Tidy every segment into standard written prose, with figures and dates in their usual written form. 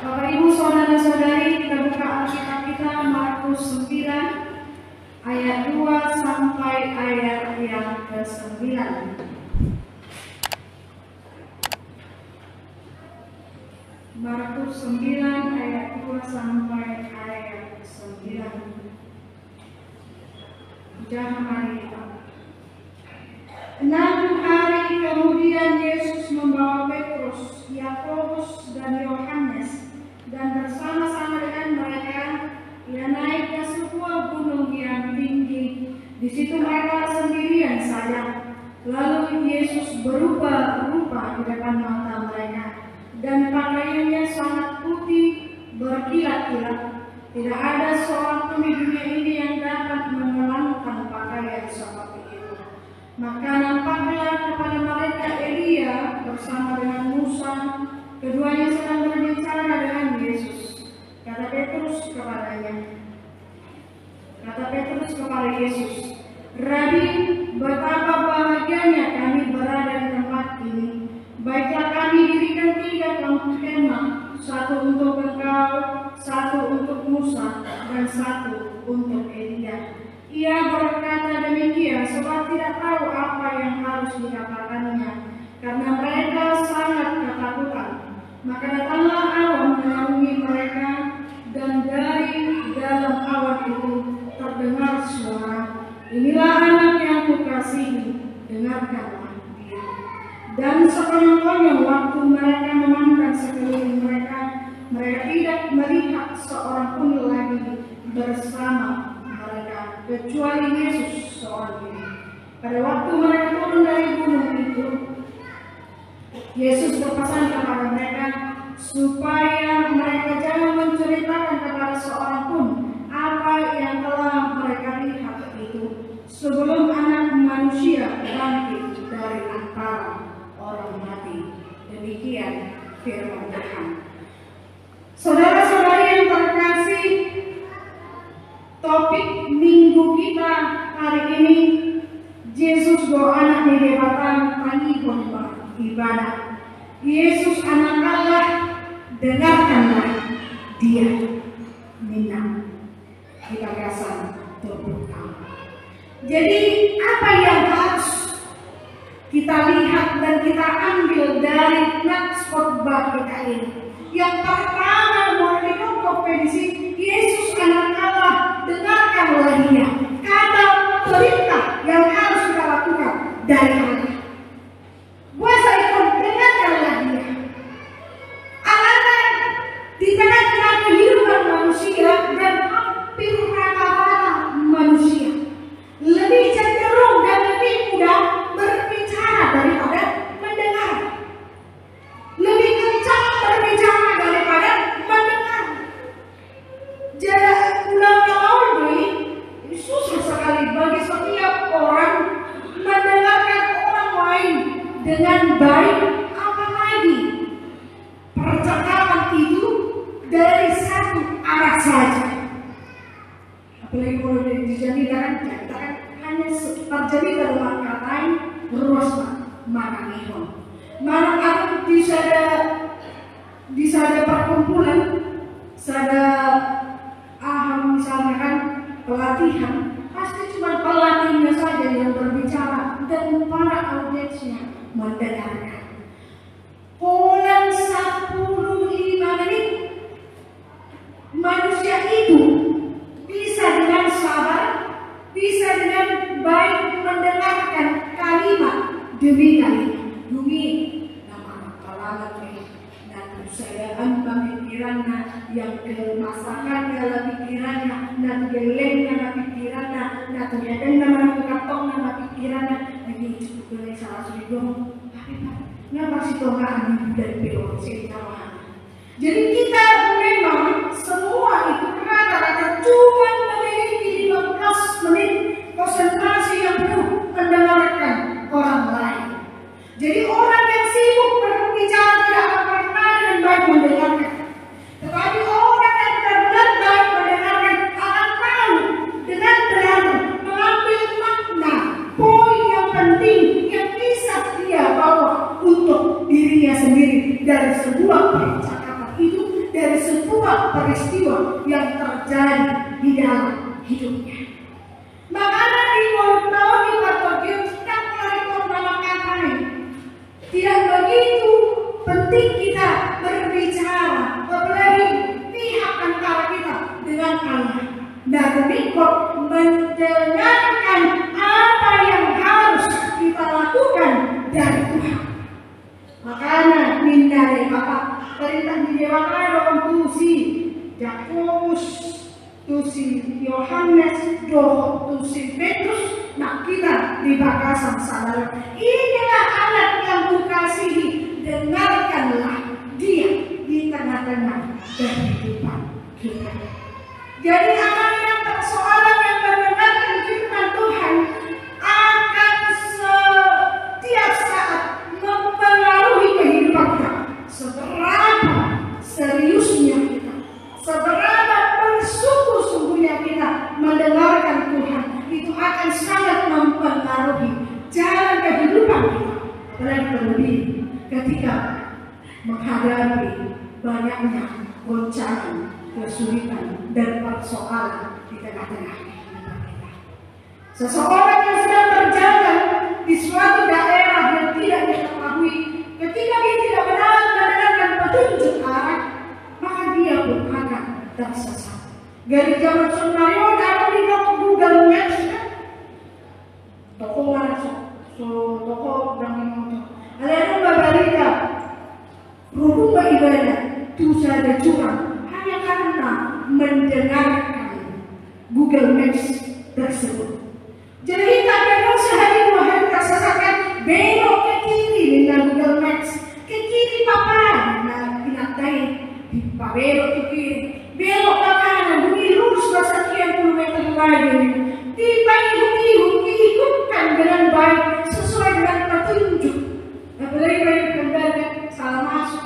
Bapak Ibu saudara-saudari, kita buka Alkitab kita Markus 9 ayat 2 sampai ayat yang ke-9. Markus 9 ayat 2 sampai ayat 9. Jangan mari kita. 6 hari kemudian Yesus membawa Petrus, Yakobus dan Yohanes dan bersama-sama dengan mereka ia naik ke sebuah gunung yang tinggi. Di situ mereka sendirian saja. Lalu Yesus berubah rupa di depan mata mereka dan pakaiannya sangat putih berkilat-kilat. Tidak ada seorang pun di dunia ini yang dapat mengelangkan pakaian seperti itu. Maka nampaklah kepada mereka Elia bersama dengan Musa. Keduanya sedang berbicara dengan Yesus. Kata Petrus kepada Yesus, Rabi, betapa bahagianya kami berada di tempat ini. Baiklah kami dirikan 3 kemah, 1 untuk engkau, 1 untuk Musa, dan 1 untuk Elia. Ia berkata demikian sebab tidak tahu apa yang harus dikatakannya, karena mereka sangat ketakutan. Maka datanglah awan menaungi mereka, dan dari dalam awan itu terdengar suara, inilah anak yang kukasihi, dengarkanlah dia. Dan sekonyong-konyong waktu mereka memandang sekeliling mereka, mereka tidak melihat seorang pun lagi bersama mereka, kecuali Yesus seorang diri. Pada waktu mereka turun dari gunung itu, Yesus berpesan kepada mereka supaya mereka jangan menceritakan kepada seorang pun apa yang telah mereka lihat itu sebelum Anak Manusia bangkit dari antara orang mati. Demikian firman Tuhan. Saudara-saudari yang terkasih, topik minggu kita hari ini, Yesus go anak didebatan pagi ibadah. Yesus anak Allah, dengarkanlah dia. Minang kita biasa terbuka. Jadi apa yang harus kita lihat dan kita ambil dari nats khotbah kita ini? Yang pertama mau dikutip di sini, Yesus anak Allah, dengarkanlah dia. Kata perintah yang harus kita lakukan dari Allah. Puasa itu dengarkanlah dia. Alangkah di tengah-tengah kehidupan manusia dan hampir rata-rata manusia lebih cenderung dan lebih mudah berbicara daripada mendengar. Lebih kencang berbicara daripada mendengar. Jadi ulang-ulang ini susah sekali bagi setiap orang mendengarkan orang lain dengan baik, apalagi percakapan itu dari satu arah saja. Apalagi kalau dijadikan hanya terjadi dalam katain terus maka ihon. Mana aku bisa ada perkumpulan, ada misalnya kan pelatihan, pasti cuma pelatihnya saja yang berbicara dan para audiensnya mendengarkan. Pulang 15 menit, manusia itu bisa dengan sabar, bisa dengan baik mendengarkan kalimat demi kalimat. Demi nama kalangan dan kesayaan pemikirannya yang kemasakan dalam pikirannya, dan geleng dalam pikirannya, dan ternyata nama ketong dalam pikirannya. Lagi cukup boleh salah sedikit. Nggak masih tongan dari POC kawan. Jadi kita memang semua itu rata-rata cuma memiliki 15 menit konsentrasi yang penuh mendengarkan orang lain. Jadi orang yang sibuk berbicara tidak akan pernah dengan baik mendengarkan. Tetapi orang yang benar-benar baik mendengarkan akan tahu dengan benar mengambil makna poin yang penting yang bisa dia bawa untuk dirinya sendiri dari sebuah percakapan itu, dari sebuah peristiwa yang terjadi di dalam hidupnya. Makanya di tahun di Partogium kita mulai mengatakan tidak begitu penting kita berbicara, apalagi pihak antara kita dengan Allah. Dan berikut mendengarkan apa yang harus kita lakukan dari Tuhan. Makanya hindari Bapak perintah di Dewata orang tusi Yakobus tusi Yohanes tusi Petrus. Nah kita di bakasan saudara, inilah anak yang kukasihi, dengarkanlah dia di tengah-tengah kehidupan kita. Jadi anak-anak persoalan yang mendengarkan firman Tuhan akan setiap saat mempengaruhi kehidupan kita. Seberapa seriusnya kita, seberapa bersungguh-sungguhnya kita mendengarkan Tuhan, itu akan sangat mempengaruhi jalan kehidupan kita. Apalagi terlebih ketika menghadapi banyaknya goncangan, kesulitan dan persoalan di tengah-tengah kehidupan kita. Seseorang yang sedang berjalan di suatu daerah yang tidak diketahui, ketika dia tidak mendapatkan petunjuk arah, maka dia pun akan tersesat. Dari zaman Sunario kalau di Google Maps, toko langsung, toko dan motor. Ada babalika, rumah ibadah, dosa dan curang. Karena mendengarkan Google Maps tersebut. Jadi tak perlu sehari dua hari tersesatkan, belok ke kiri dengan Google Maps, ke kiri papa, nah pinatay di belok ke kiri, belok ke kanan, bumi lurus sekian kilometer lagi. Tiba ikutkan dengan baik sesuai dengan petunjuk. Apalagi banyak kendala salah masuk,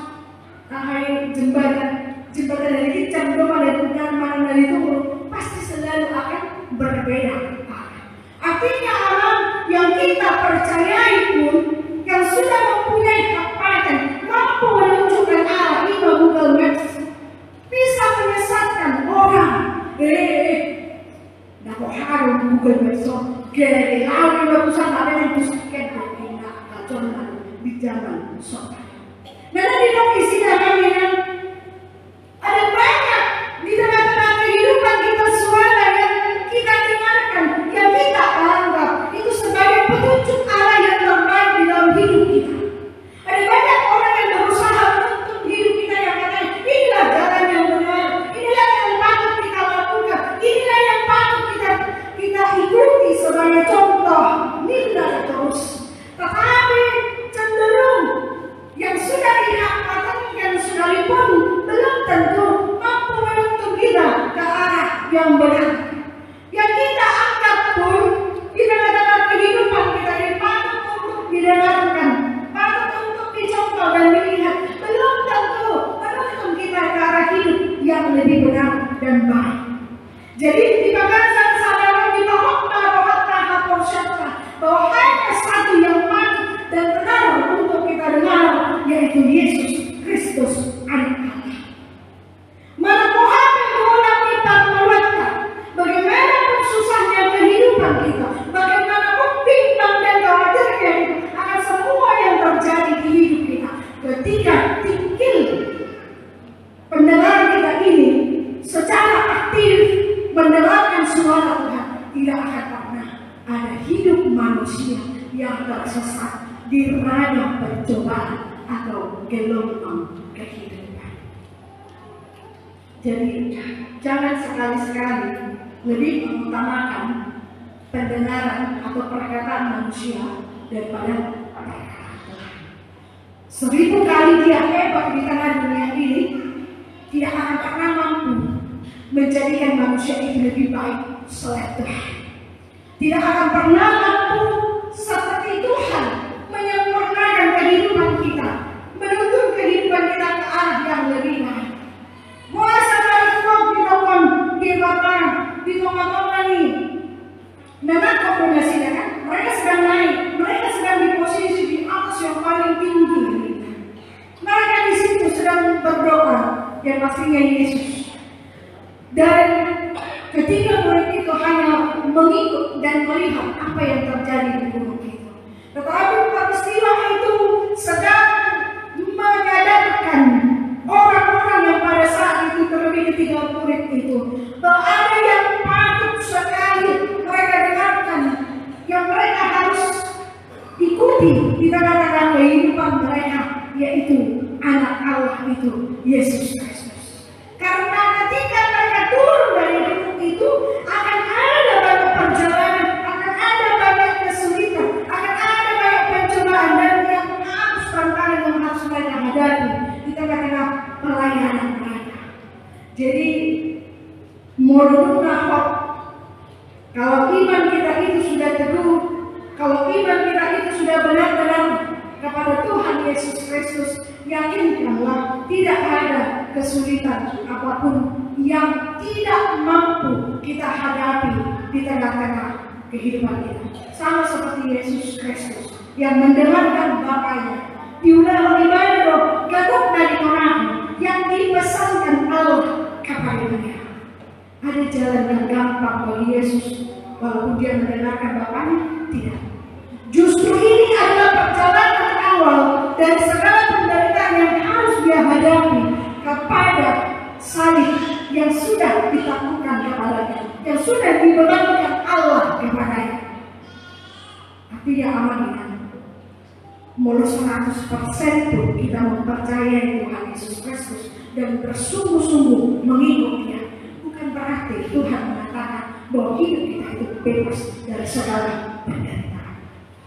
jembatan dari Kicang Doma dan mana dari Turun pasti selalu akan berbeda. Artinya orang yang kita percayai pun, yang sudah mempunyai kekuatan, mampu menunjukkan arah di Google Maps, bisa menyesatkan orang. Nah kok harus Google Maps gede, lalu bagusan ada yang pusatkan berpindah kaconan di zaman soal. Nah di kondisi kami ada banyak di tengah-tengah kehidupan kita suara yang kita dengarkan, yang kita anggap itu sebagai petunjuk arah yang terbaik di dalam hidup kita. Ada banyak orang yang berusaha untuk hidup kita yang katanya, inilah jalan yang benar, inilah yang patut kita lakukan, inilah yang patut kita ikuti sebagai contoh, minta terus. Tetapi cenderung yang sudah dikatakan sekalipun belum tentu mampu menuntun kita ke arah yang benar. Yang kita anggap pun di tengah-tengah kehidupan kita ini patut untuk didengarkan, patut untuk dicontoh dan dilihat, belum tentu menuntun kita ke arah hidup yang lebih benar dan baik. Jadi di bakasan saudara di bawah bahwa hanya satu yang patut dan benar untuk kita dengar, yaitu Yesus Kristus Anak Allah. Menemukan orang kita melewatkan bagaimana susahnya kehidupan kita, bagaimana bimbang dan khawatirnya itu akan semua yang terjadi di hidup kita. Ketika tingkil pendengar kita ini secara aktif mendengarkan suara Tuhan, tidak akan pernah ada hidup manusia yang tersesat di ragam percobaan atau gelombang kehidupan. Jadi jangan sekali-sekali lebih mengutamakan pendengaran atau perkataan manusia daripada perkataan Tuhan. 1000 kali dia hebat di tengah dunia ini, tidak akan pernah mampu menjadikan manusia itu lebih baik selain Tuhan. Tidak akan pernah mampu seperti Tuhan menyempurnakan kehidupan kita, menuntun kehidupan kita ke arah yang lebih baik. Kuasa dari Tuhan di tengah-tengah ini, dengan kombinasinya kan, mereka sedang naik, mereka sedang di posisi di atas yang paling tinggi. Mereka di situ sedang berdoa, yang pastinya Yesus Dan ketiga murid itu hanya mengikut dan melihat apa yang terjadi di gunung itu. Tetapi peristiwa itu sedang menyadarkan orang-orang yang pada saat itu, terlebih ketiga murid itu, bahwa ada yang patut sekali mereka dengarkan, yang mereka harus ikuti di tengah-tengah kehidupan mereka, yaitu anak Allah itu, Yesus Kristus. Karena ketika mereka turun dari gunung itu, akan ada banyak perjalanan, akan ada banyak kesulitan, akan ada banyak pencobaan dan yang harus tantangan yang harus mereka hadapi di tengah-tengah pelayanan mereka. Jadi, menurut kalau iman kita itu sudah teguh, kalau iman kita itu sudah benar-benar kepada Tuhan Yesus Kristus, yakinkanlah tidak ada kesulitan apapun yang tidak mampu kita hadapi di tengah-tengah kehidupan kita. Sama seperti Yesus Kristus yang mendengarkan Bapaknya, diulang ibadah gadok dari orang yang dipesankan Allah kepada dia. Ada jalan yang gampang bagi Yesus walaupun dia mendengarkan Bapaknya? Tidak. Justru ini adalah perjalanan awal dari segala penderitaan yang harus dia hadapi kepada salib yang sudah ditaklukkan kepadanya, yang sudah dibebankan Allah kepadanya. Artinya amannya, mulai 100% pun kita mempercayai Tuhan Yesus Kristus dan bersungguh-sungguh mengikut Dia, bukan berarti Tuhan mengatakan bahwa hidup kita itu bebas dari segala penderitaan.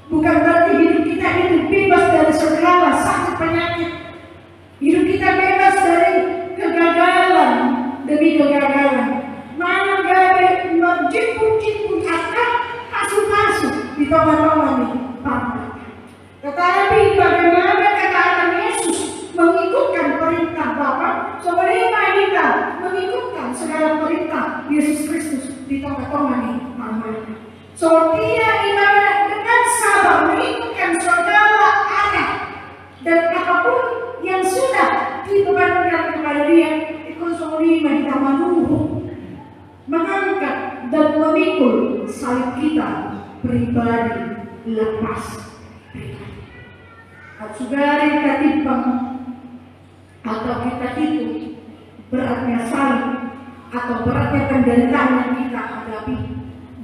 Bukan berarti hidup kita itu bebas dari segala sakit penyakit. Hidup kita bebas dari kegagalan demi kegagalan. Manggabe menjemput-jemput akan kasus-kasus di teman-teman ini. Tetapi bagaimana kata Yesus mengikutkan perintah Bapa, sebagaimana kita mengikutkan segala perintah Yesus Kristus di tengah-tengah ini. So dia ibadah dengan sabar mengikutkan segala arah dan apapun yang sudah dibebankan kepada dia, ikut solima kita menunggu, mengangkat dan memikul salib kita pribadi lepas pribadi. Sugari kita timbang atau kita hitung beratnya salib atau beratnya penderitaan yang kita hadapi,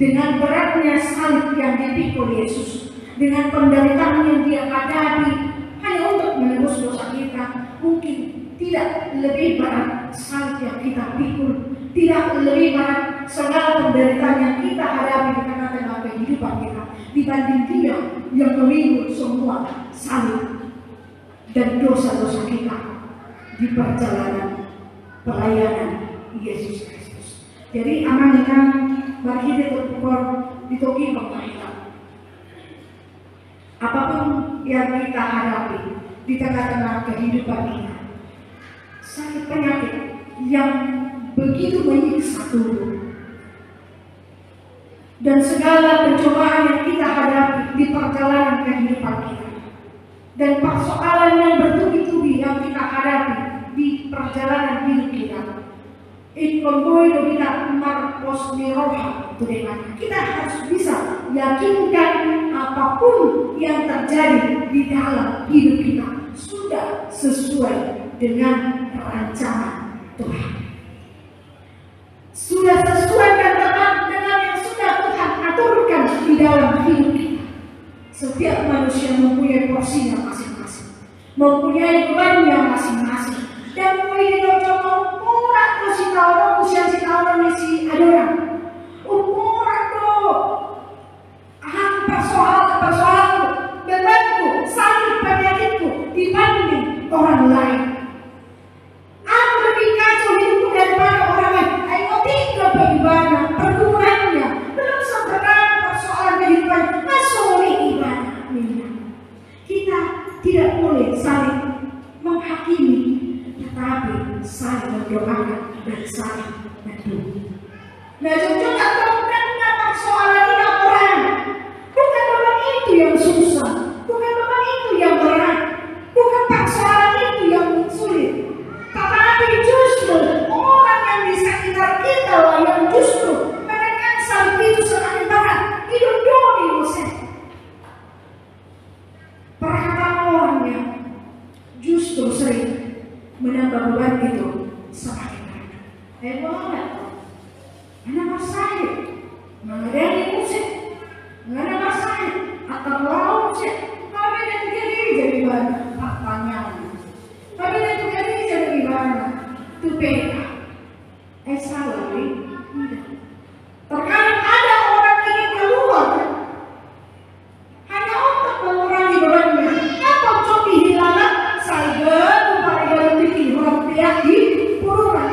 dengan beratnya salib yang dipikul Yesus, dengan penderitaan yang dia hadapi hanya untuk menebus dosa kita, mungkin tidak lebih berat salib yang kita pikul, tidak lebih berat segala penderitaan yang kita hadapi di tengah-tengah kehidupan kita dibanding Dia yang memikul semua salib dan dosa-dosa kita di perjalanan pelayanan Yesus Kristus. Jadi amankan mari kita berpikir di toki kita. Apapun yang kita hadapi di tengah-tengah kehidupan kita, sakit penyakit yang begitu menyiksa tubuh dan segala pencobaan yang kita hadapi di perjalanan kehidupan kita, dan persoalan yang bertubi-tubi yang kita hadapi di perjalanan hidup kita, kita harus bisa yakinkan apapun yang terjadi di dalam hidup kita sudah sesuai dengan rancangan Tuhan, sudah sesuai dan tepat dengan yang sudah Tuhan aturkan di dalam hidup kita. Setiap manusia mempunyai porsinya masing-masing, mempunyai bebannya masing-masing, dan mulai coba orang si tahu usia si tahu si adoran orang tuh persoalan bebanku sakit penyakitku dibanding orang lain. Aku lebih kacau hidupku daripada orang lain. Ayo tiga beribadah pergumulannya belum seberat persoalan kehidupan masuk ibadah. Kita tidak boleh saling menghakimi, tetapi saling mendoakan dan saling mendukung. Nah, juga bukan persoalan ini orang, bukan beban itu yang susah, bukan beban itu yang berat, bukan persoalan itu yang sulit, tetapi justru orang yang di sekitar kita sering menambah beban itu semakin berat. Boleh, mana masalah? Mengadani musik, mana masalah? Atau laut musik, tapi itu jadi mana? Pertanyaan. Tapi itu jadi mana? Itu beda. Salah ni. Terkadang ada orang ingin keluar hanya untuk mengurangi bebannya. Apa cobi hilang? Saya upaya bikin orang pihak di puruan.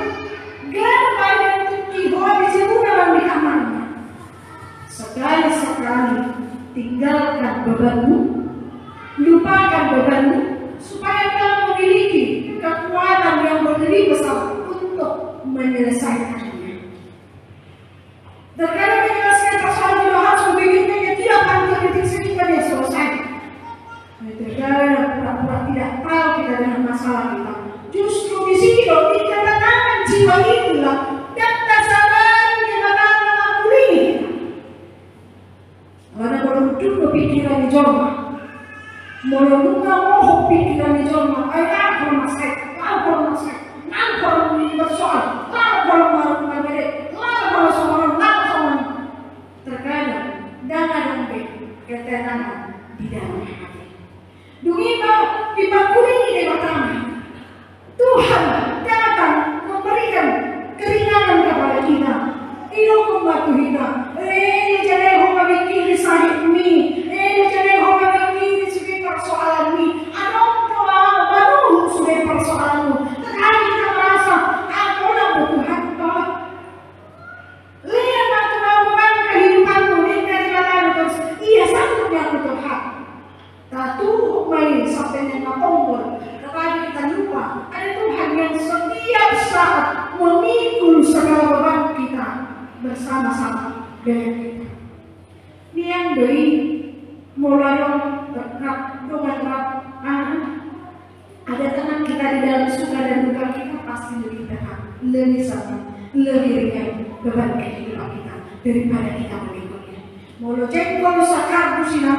Upaya bikin orang di sebulan di kamarnya. Sekali-sekali tinggalkan bebanmu, lupakan bebanmu, supaya kamu memiliki kekuatan yang lebih besar untuk menyelesaikannya. Terkadang menyelesaikan persoalan juga harus memikirkannya tidak akan terdetik sedikit dia selesai. Terkadang pura-pura tidak tahu kita dengan masalah kita. Justru di sini loh dikatakan jiwa itulah dan tak sadar kita akan mengampuni. Karena kalau dulu pikiran di joma, mau moho pikiran di joma, ayah kalau masai, kalau bersoal, kalau marah gede, kalau soal, terkadang dengan ketenangan di dalam hati. Dungino dipakuli di pertama, Tuhan datang memberikan keringanan kepada kita. Ino membantu kita. Jangan homa bikin sahih mi, jangan homa bikin sebagai persoalan mi. Anong baru sebagai persoalanmu. Tetapi kita merasa aku nak Tuhan toh. Lihat bagaimana kehidupanmu ini dengan terus. Iya sanggup aku Tuhan. Tatu main sampai dengan tombol. Tetapi kita lupa ada Tuhan yang setiap saat memikul segala beban kita bersama-sama dengan kita. Ini yang dari mulai dengan ada teman kita di dalam suka dan duka kita pasti lebih dekat, lebih sama, lebih ringan beban kehidupan kita daripada kita mengikutnya. Mau jengkol sakar busina,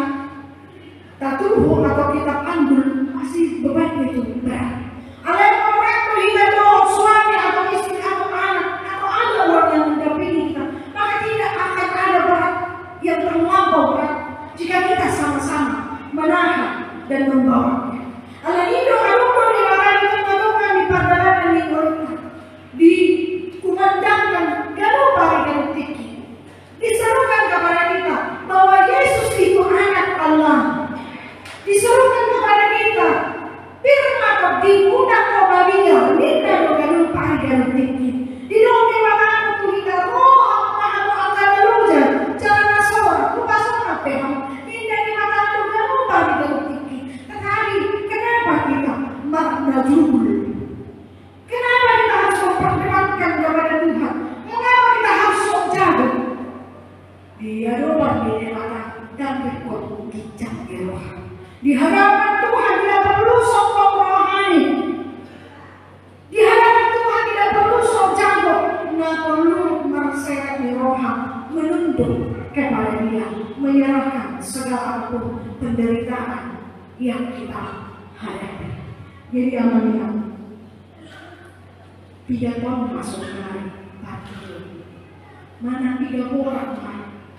tatuhu atau kita panggul pasti beban itu berat. Ada orang kita doang suami atau istri atau anak atau ada orang yang mendampingi kita, maka tidak akan ada berat yang terlampau berat jika kita sama-sama menahan dan membawanya. Alanido anuko di marani teman-teman di perjalanan di Korinta dikumandangkan galau pari tinggi, diserukan kepada kita bahwa Yesus itu anak Allah, diserukan kepada kita firman dimudah kau baginya minta galau pari tinggi di dalam makanan itu kita akan luja jangan masuk kupasok apa minta di makanan itu galau pari tinggi. Tetapi kenapa kita makna jubul? Kenapa kita harus memperdengarkan kepada Tuhan? Mengapa kita harus sok jago? Dia doang di mata dan berkuat bijak di rohani. Di hadapan Tuhan tidak perlu sok rohani. Di hadapan Tuhan tidak perlu sok jago. Tidak perlu merseret di rohani, menunduk kepada Dia, menyerahkan segala apapun penderitaan yang kita hadapi. Jadi amannya tidak mau masuk kemari pagi. Mana 3 orang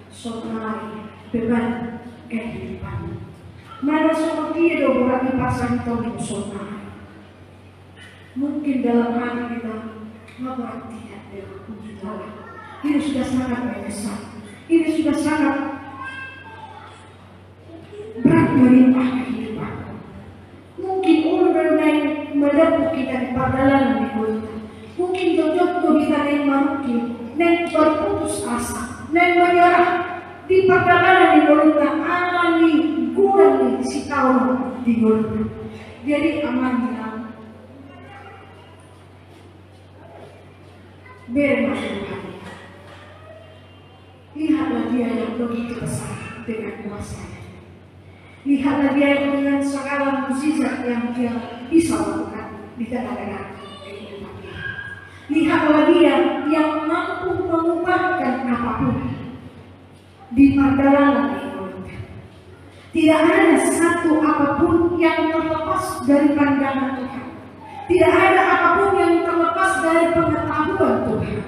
sokari beban kehidupan. Mana seperti itu berarti pasang tolong sokari. Mungkin dalam hati kita apa tidak ada gejala. Ini sudah sangat menyesal. Ini sudah sangat berat melimpah kehidupan. Mungkin orang lain mendapuk kita di perjalanan di Korinta. Mungkin jodoh kita yang mungkin yang berputus asa, yang menyerah di perjalanan di Korinta. Alami kurang si tahun di Korinta. Jadi amannya bermasuk hati. Lihatlah Dia yang begitu besar dengan kuasanya. Lihatlah Dia yang dengan segala mukjizat yang Dia bisa lakukan di tengah-tengah kehidupan kita. Lihatlah Dia yang mampu mengubahkan apapun di perjalanan ini. Tidak ada satu apapun yang terlepas dari pandangan Tuhan. Tidak ada apapun yang terlepas dari pengetahuan Tuhan.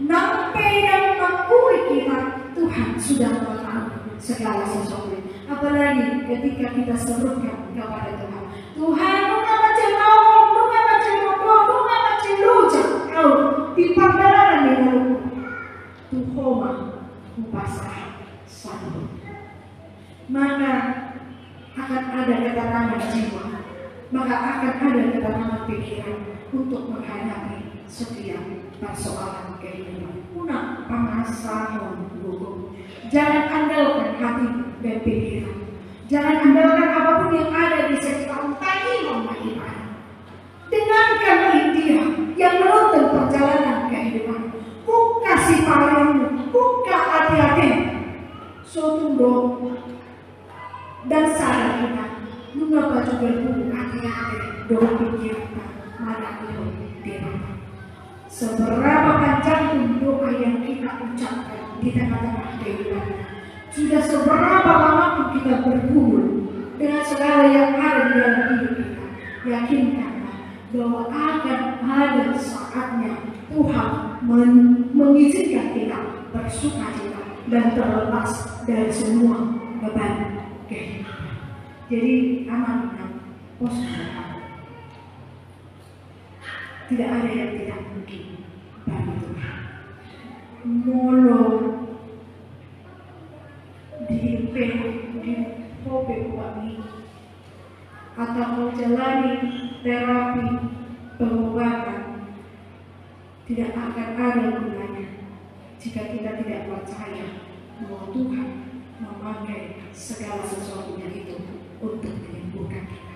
Sampai dan mengakui kita, Tuhan sudah mengetahui segala sesuatu. Apalagi ketika kita serukan kepada Tuhan, Tuhan, dunga macam awal, dunga macam bodoh, dunga macam lujak, kau di perjalanan dengan Tuhoma upasah satu. Maka akan ada ketenangan jiwa, maka akan ada ketenangan pikiran untuk menghadapi setiap persoalan kehidupan. Una pengasahan hukum. Jangan andalkan hati dan pikiran. Jangan andalkan apapun yang ada di sekitar tadi ibadah. Dengarkan dia yang menuntun perjalanan kehidupan. Buka siparanmu, buka hati-hati. Sotundo dan sadar kita. Mengapa juga buka hati-hati doa pikiran mana itu dia. Seberapa panjang pun doa yang kita ucapkan di tengah-tengah kehidupan, sudah seberapa lama pun kita bergumul dengan segala yang ada di dalam hidup kita, yakinkanlah bahwa akan ada saatnya Tuhan mengizinkan kita bersukacita dan terlepas dari semua beban kehidupan. Jadi amankan positif. Tidak ada yang tidak mungkin bagi Tuhan. Molo di hobi kami atau menjalani terapi pengobatan tidak akan ada gunanya jika kita tidak percaya bahwa Tuhan memakai segala sesuatunya itu untuk menyembuhkan kita.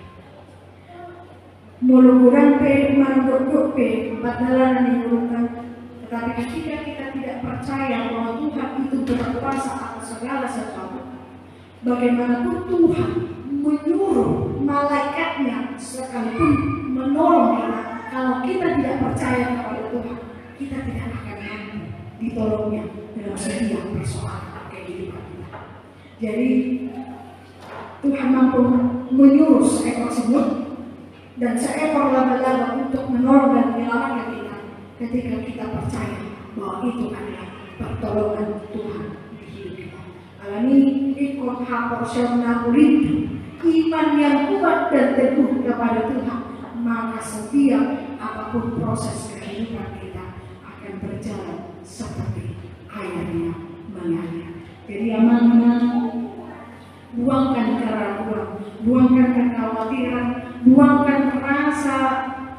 Mulu-muluran pe, manduk pe, badalan di urutan. Tetapi ketika kita tidak percaya bahwa Tuhan itu berkuasa atas segala sesuatu, bagaimanapun Tuhan menyuruh malaikatnya sekalipun menolong kita, kalau kita tidak percaya kepada Tuhan, kita tidak akan mampu ditolongnya dalam setiap persoalan kehidupan kita. Jadi Tuhan mampu menyuruh seekor semut dan seekor laba-laba untuk menolong dan menyelamatkan kita ketika kita percaya bahwa itu adalah pertolongan Tuhan di hidup kita. Alami ikut haporsyona kulitu, iman yang kuat dan teguh kepada Tuhan, maka setiap apapun proses kehidupan kita akan berjalan seperti airnya mengalir. Jadi amanah, buangkan keraguan, buangkan kekhawatiran, buangkan rasa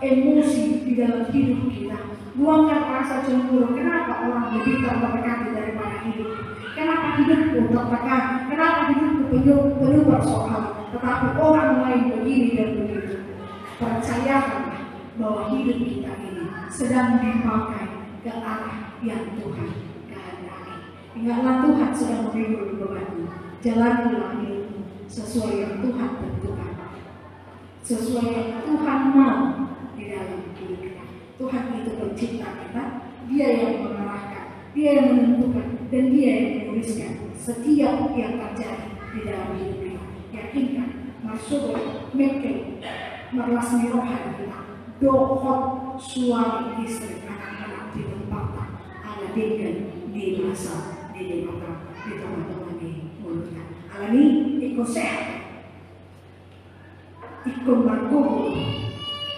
emosi di dalam hidup kita, buangkan rasa cemburu. Kenapa orang lebih terberkati daripada hidup? Kenapa hidupku tertekan? Kenapa hidupku penuh persoalan? Tetapi orang lain begini dan begitu. Percayakanlah bahwa hidup kita ini sedang dipakai ke arah yang Tuhan kehendaki. Ingatlah Tuhan sedang memikul bebanmu. Jalanilah hidupmu sesuai yang Tuhan tentukan, sesuai yang Tuhan mau di dalam hidup kita. Tuhan itu pencipta kita, Dia yang mengarahkan, Dia yang menentukan, dan Dia yang menuliskan setiap yang terjadi di dalam hidup kita. Yakinkan, masuk mekel, merlasmi rohani kita, dohot suami istri anak-anak di tempatnya, ada dengan di masa di tempat di teman-teman di mulutnya. Alami ikut sehat, ikut berkumpul,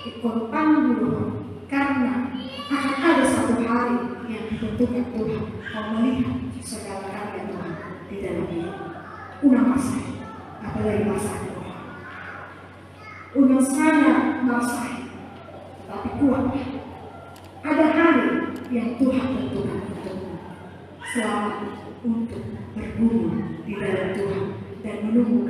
ikut tangguh, karena akan ada satu hari yang ditentukan Tuhan mau melihat segala karya Tuhan di dalam hidup. Unang masa, apalagi masa Tuhan. Unang sangat masa, tapi kuat. Ada hari yang Tuhan tentukan untukmu. Selamat untuk bergumul di dalam Tuhan dan menunggu